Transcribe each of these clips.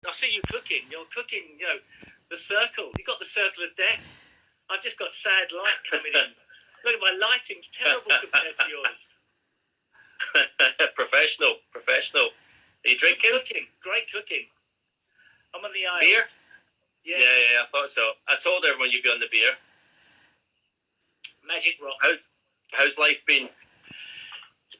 I see you cooking. You're cooking, the circle. You've got the circle of death. I've just got sad light coming in. Look at my lighting's terrible compared to yours. Professional. Are you drinking? Great cooking. I'm on the aisle. Beer? Yeah, I thought so. I told everyone you'd be on the beer. Magic Rock. How's life been? It's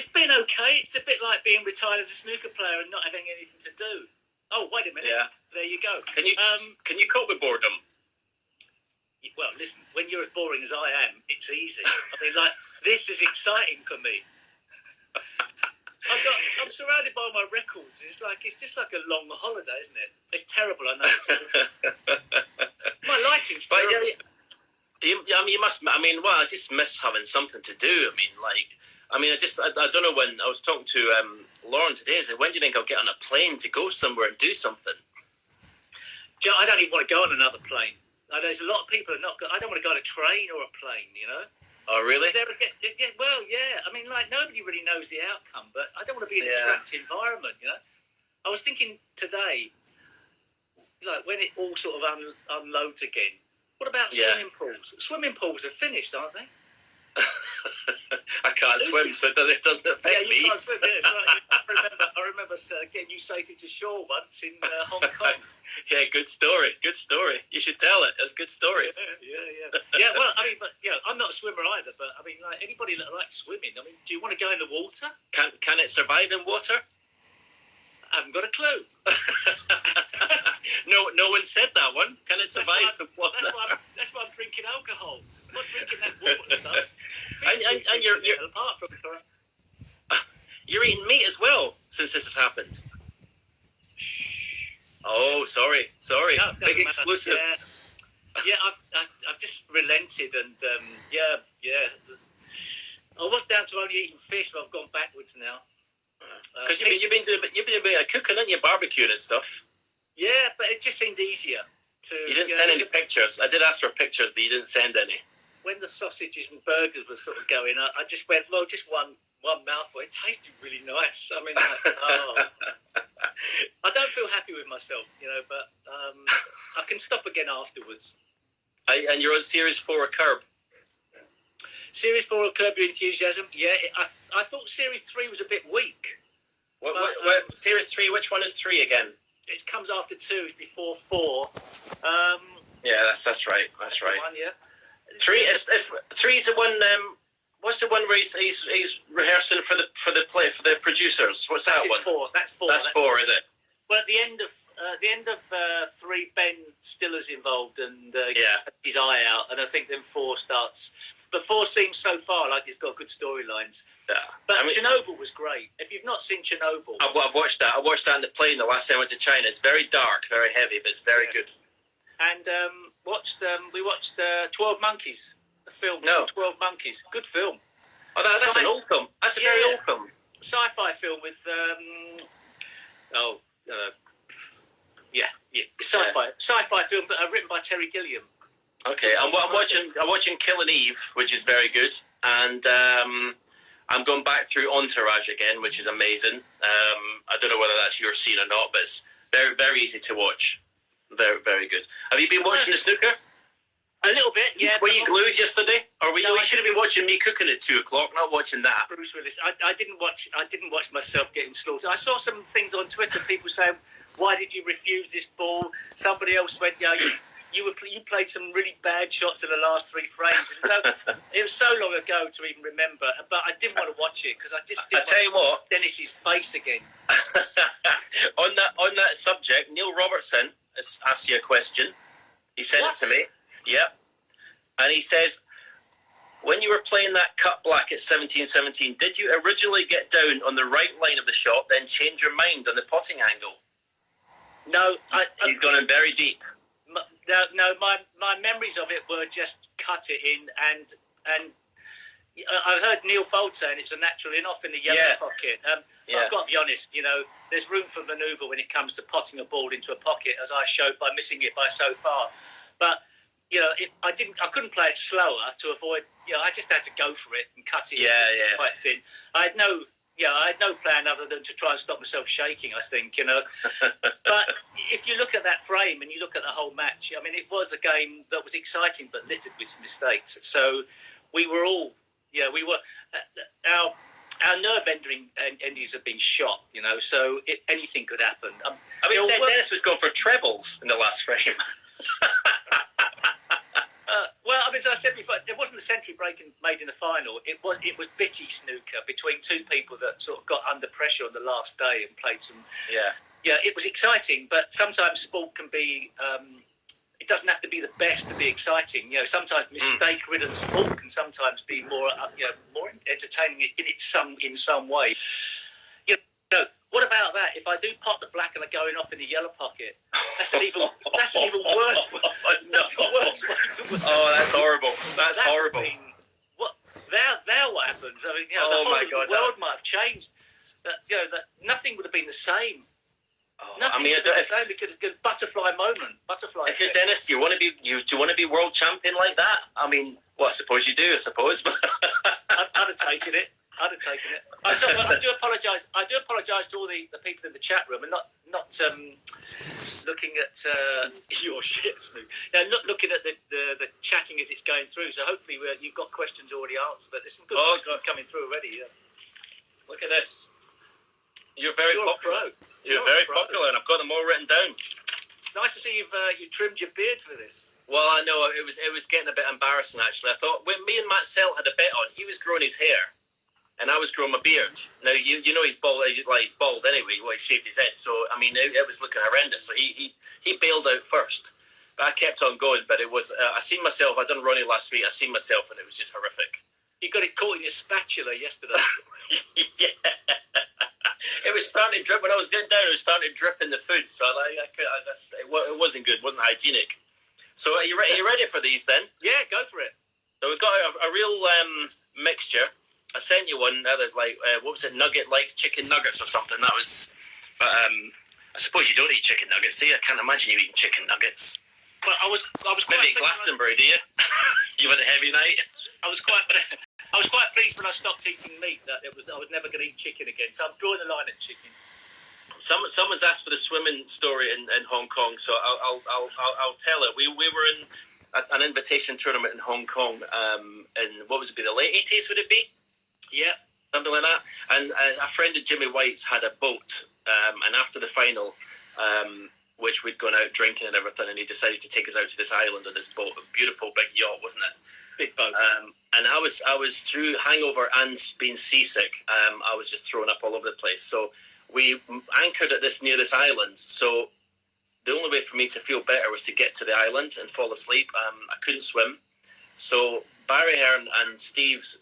been okay. It's a bit like being retired as a snooker player and not having anything to do. Oh, wait a minute. Yeah. There you go. Can you cope with boredom? Well, listen, when you're as boring as I am, it's easy. I mean, this is exciting for me. I'm surrounded by my records. It's just like a long holiday, isn't it? It's terrible, I know. My lighting's terrible. You must. I just miss having something to do. I don't know when I was talking to Lauren today. I said, when do you think I'll get on a plane to go somewhere and do something? I don't even want to go on another plane. There's a lot of people who are not. I don't want to go on a train or a plane. Oh, really? Well, yeah. I mean, nobody really knows the outcome, but I don't want to be in a trapped environment. I was thinking today, when it all sort of unloads again. What about swimming pools? Swimming pools are finished, aren't they? I can't swim, so it doesn't affect me. You can't swim. Yeah, I remember getting you safely to shore once in Hong Kong. Yeah, good story. You should tell it. That's a good story. Yeah. Well, I'm not a swimmer either. But anybody that likes swimming, do you want to go in the water? Can it survive in water? I haven't got a clue. No one said that one. Can it survive in water? That's why I'm drinking alcohol. I'm not drinking that water stuff. And you're apart from you're eating meat as well since this has happened. Oh, sorry. No, Big exclusive. Yeah, I've just relented and I was down to only eating fish, but I've gone backwards now. Because you've been doing a bit of cooking, haven't you? Barbecuing and stuff. Yeah, but it just seemed easier to. You didn't send any pictures. I did ask for pictures, but you didn't send any. When the sausages and burgers were sort of going, I just went, well, just one mouthful. It tasted really nice. I mean, I don't feel happy with myself, but I can stop again afterwards. And you're on Series 4 of Curb. Series 4 of Curb Your Enthusiasm. Yeah, I thought Series 3 was a bit weak. What Series 3? Which one is 3 again? It comes after 2. It's before 4. Yeah, that's right. That's right. One, yeah. 3 is 3's the one. What's the one where he's rehearsing for the play for the producers? What's that one? 4. That's 4. That's 4, is it? Well, at the end of 3, Ben Stiller's involved and gets his eye out, and I think then 4 starts. But 4 seems so far like it's got good storylines. Yeah. But Chernobyl was great. If you've not seen Chernobyl, I've watched that. I watched that in the plane the last time I went to China. It's very dark, very heavy, but it's very good. And we watched 12 Monkeys, the film. No. 12 Monkeys, good film. Oh, that's an old film. That's a very old film. Sci-fi film with sci-fi film, but written by Terry Gilliam. Okay, I'm watching Killing Eve, which is very good, and I'm going back through Entourage again, which is amazing. I don't know whether that's your scene or not, but it's very, very easy to watch. Very, very good. Have you been watching the snooker? A little bit, yeah. Were you glued yesterday, or were you? You should have been watching me cooking at 2:00, not watching that. Bruce Willis. I didn't watch myself getting slaughtered. I saw some things on Twitter. People saying, "Why did you refuse this ball?" Somebody else went, "Yeah, you played some really bad shots in the last 3 frames." It was so long ago to even remember, but I didn't want to watch it because I just didn't. I tell you what, Dennis's face again. on that subject, Neil Robertson has asked you a question. He sent it to me. Yep. And he says, when you were playing that cut black at 17-17, did you originally get down on the right line of the shot, then change your mind on the potting angle? No. He's gone in very deep. No, my memories of it were just cut it in, and I heard Neil Fold saying it's a natural in-off in the yellow pocket. I've got to be honest, there's room for manoeuvre when it comes to potting a ball into a pocket, as I showed by missing it by so far. But I couldn't play it slower to avoid. I just had to go for it and cut it quite thin. I had no plan other than to try and stop myself shaking. I think, but if you look at that frame and you look at the whole match, I mean, it was a game that was exciting but littered with some mistakes. So we were all, we were our nerve endings have been shot, so anything could happen. I mean, Dennis was going for trebles in the last frame. Well, I mean, as I said before, it wasn't the century break made in the final. It was bitty snooker between two people that sort of got under pressure on the last day and played some. Yeah, it was exciting, but sometimes sport can be. It doesn't have to be the best to be exciting. Sometimes mistake-ridden sport can sometimes be more, more entertaining in some way. What about that? If I do pot the black and I go off in the yellow pocket, that's an even worse. That's the worst way to win. Oh, that's horrible. That's horrible. Now what happens? I mean, the whole world might have changed. That nothing would have been the same. Nothing would have been the same because it's a butterfly moment. If you're Dennis, do you want to be world champion like that? I mean, well, I suppose you do. I suppose. I'd have taken it. I do apologise. I do apologise to all the people in the chat room, and not looking at your shit, Snoop. Not looking at the chatting as it's going through. So hopefully you've got questions already answered. But there's some good questions coming through already. Yeah. Look at this. You're very popular. You're very popular, and I've got them all written down. It's nice to see you've trimmed your beard for this. Well, I know it was getting a bit embarrassing actually. I thought when me and Matt Selt had a bet on, he was growing his hair. And I was growing my beard. Now, you know he's bald. He's bald anyway. Well, he shaved his head. So, I mean, it was looking horrendous. So he bailed out first. But I kept on going. But it was, I seen myself, I done Ronnie last week. I seen myself and it was just horrific. You got it caught in your spatula yesterday. Yeah. It was starting to drip. When I was getting down, it was starting to drip in the food. So it wasn't good. It wasn't hygienic. So are you ready for these then? Yeah, go for it. So we've got a real mixture. I sent you one. What was it? Nugget likes chicken nuggets or something. That was. But I suppose you don't eat chicken nuggets, do you? I can't imagine you eating chicken nuggets. But I was quite maybe Glastonbury, do you? You had a heavy night. I was quite pleased when I stopped eating meat that I was never going to eat chicken again. So I'm drawing the line at chicken. Someone's asked for the swimming story in Hong Kong, so I'll tell it. We were in an invitation tournament in Hong Kong. In what would it be? The late 80s, would it be? Yeah, something like that. And a friend of Jimmy White's had a boat, and after the final, which we'd gone out drinking and everything, and he decided to take us out to this island on this boat, a beautiful big yacht, wasn't it? Big boat. And I was through hangover and being seasick. I was just throwing up all over the place. So we anchored at near this island. So the only way for me to feel better was to get to the island and fall asleep. I couldn't swim, so Barry Hearn and Steve's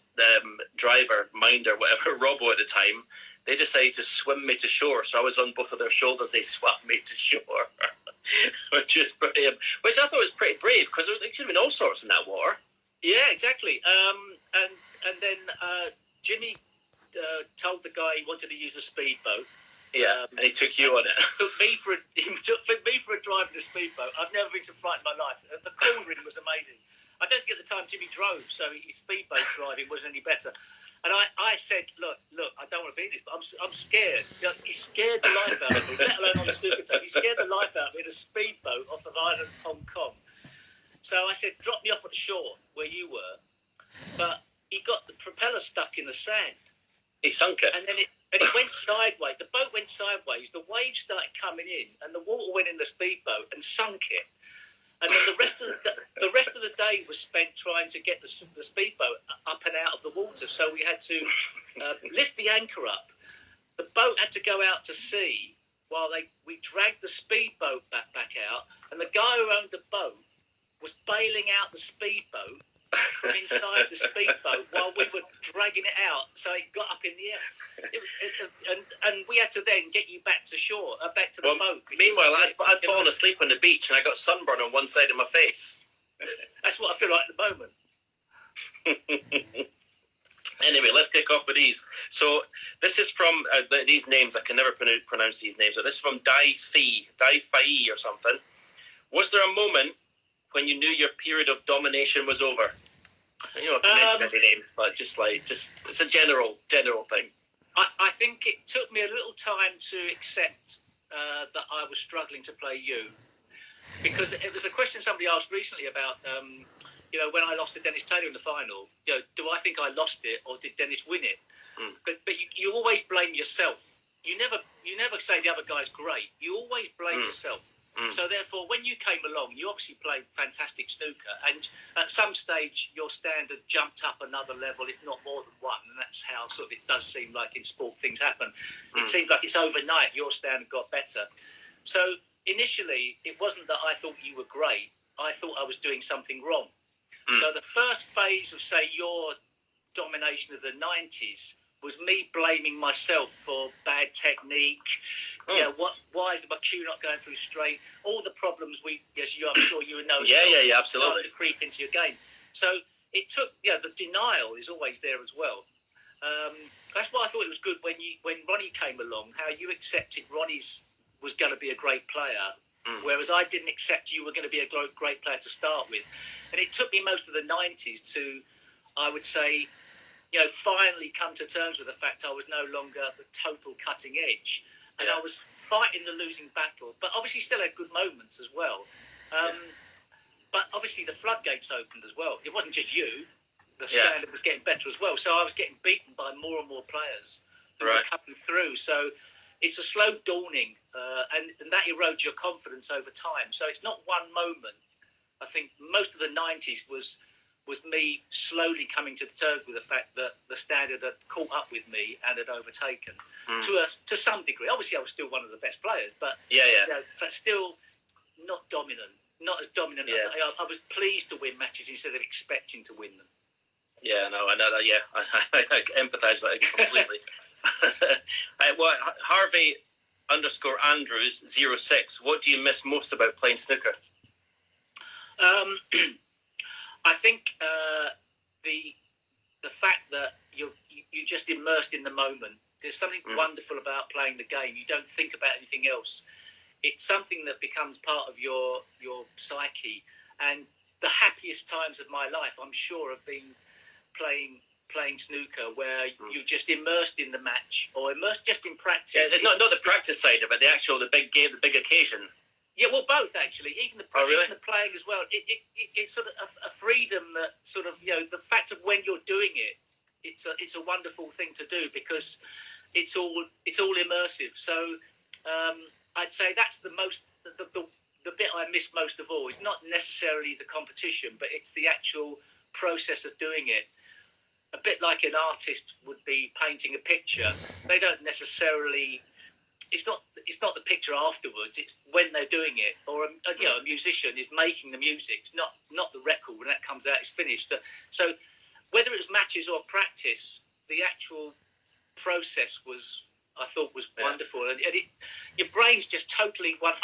driver, minder, whatever, Robbo at the time, they decided to swim me to shore. So I was on both of their shoulders. They swept me to shore, which I thought was pretty brave because there could have been all sorts in that water. Yeah, exactly. And then Jimmy told the guy he wanted to use a speedboat. Yeah, and he took you on it. He took me for a drive in a speedboat. I've never been so frightened in my life. The cornering was amazing. I don't think at the time Jimmy drove, so his speedboat driving wasn't any better. And I said, look, I don't want to be in this, but I'm scared. He scared the life out of me, let alone on the snooker table. He scared the life out of me in a speedboat off of island Hong Kong. So I said, drop me off at the shore where you were. But he got the propeller stuck in the sand. He sunk it. And then it went sideways. The boat went sideways. The waves started coming in, and the water went in the speedboat and sunk it. And then the rest of the day was spent trying to get the speedboat up and out of the water. So we had to lift the anchor up. The boat had to go out to sea while we dragged the speedboat back out. And the guy who owned the boat was bailing out the speedboat from inside the speedboat while we were dragging it out, so it got up in the air. And we had to then get you back to shore, back to the boat. Meanwhile, I'd fallen asleep on the beach and I got sunburn on one side of my face. That's what I feel like at the moment. Anyway, let's kick off with these. So this is from these names. I can never pronounce these names. So this is from Dai Fai or something. Was there a moment when you knew your period of domination was over? I don't know if you mentioned any names, but just it's a general thing. I think it took me a little time to accept that I was struggling to play you, because it was a question somebody asked recently about, when I lost to Dennis Taylor in the final. Do I think I lost it or did Dennis win it? But you always blame yourself. You never say the other guy's great. You always blame yourself. So therefore, when you came along, you obviously played fantastic snooker, and at some stage your standard jumped up another level, if not more than one. And that's how sort of it does seem like in sport things happen. It seemed like it's overnight your standard got better. So initially, it wasn't that I thought you were great. I thought I was doing something wrong. So the first phase of, say, your domination of the 90s was me blaming myself for bad technique. Why is my cue not going through straight? All the problems I'm sure you know. Absolutely. To creep into your game. So it took, the denial is always there as well. That's why I thought it was good when Ronnie came along, how you accepted Ronnie's was going to be a great player, whereas I didn't accept you were going to be a great player to start with. And it took me most of the 90s to, I would say, finally come to terms with the fact I was no longer the total cutting edge. And I was fighting the losing battle, but obviously still had good moments as well. But obviously the floodgates opened as well. It wasn't just you. The standard was getting better as well. So I was getting beaten by more and more players who were coming through. So it's a slow dawning, and that erodes your confidence over time. So it's not one moment. I think most of the 90s was me slowly coming to terms with the fact that the standard had caught up with me and had overtaken to some degree. Obviously, I was still one of the best players, but but still not dominant, not as dominant as I was pleased to win matches instead of expecting to win them. Yeah, no, I know that. Yeah, I empathise with that completely. Harvey _Andrews 06. What do you miss most about playing snooker? I think the fact that you're just immersed in the moment. There's something wonderful about playing the game. You don't think about anything else. It's something that becomes part of your psyche. And the happiest times of my life, I'm sure, have been playing snooker, where you're just immersed in the match or immersed just in practice. Yeah, not the practice side of it, the big game, the big occasion. Yeah, well, both actually. Even the playing as well. It's sort of a freedom that sort of, the fact of when you're doing it, it's a wonderful thing to do because it's all immersive. So I'd say that's the bit I miss most of all. Is not necessarily the competition, but it's the actual process of doing it. A bit like an artist would be painting a picture. They don't necessarily. It's not the picture afterwards. It's when they're doing it, or a musician is making the music. It's not the record when that comes out. It's finished. So whether it's matches or practice, the actual process I thought was wonderful, and your brain's just totally 100%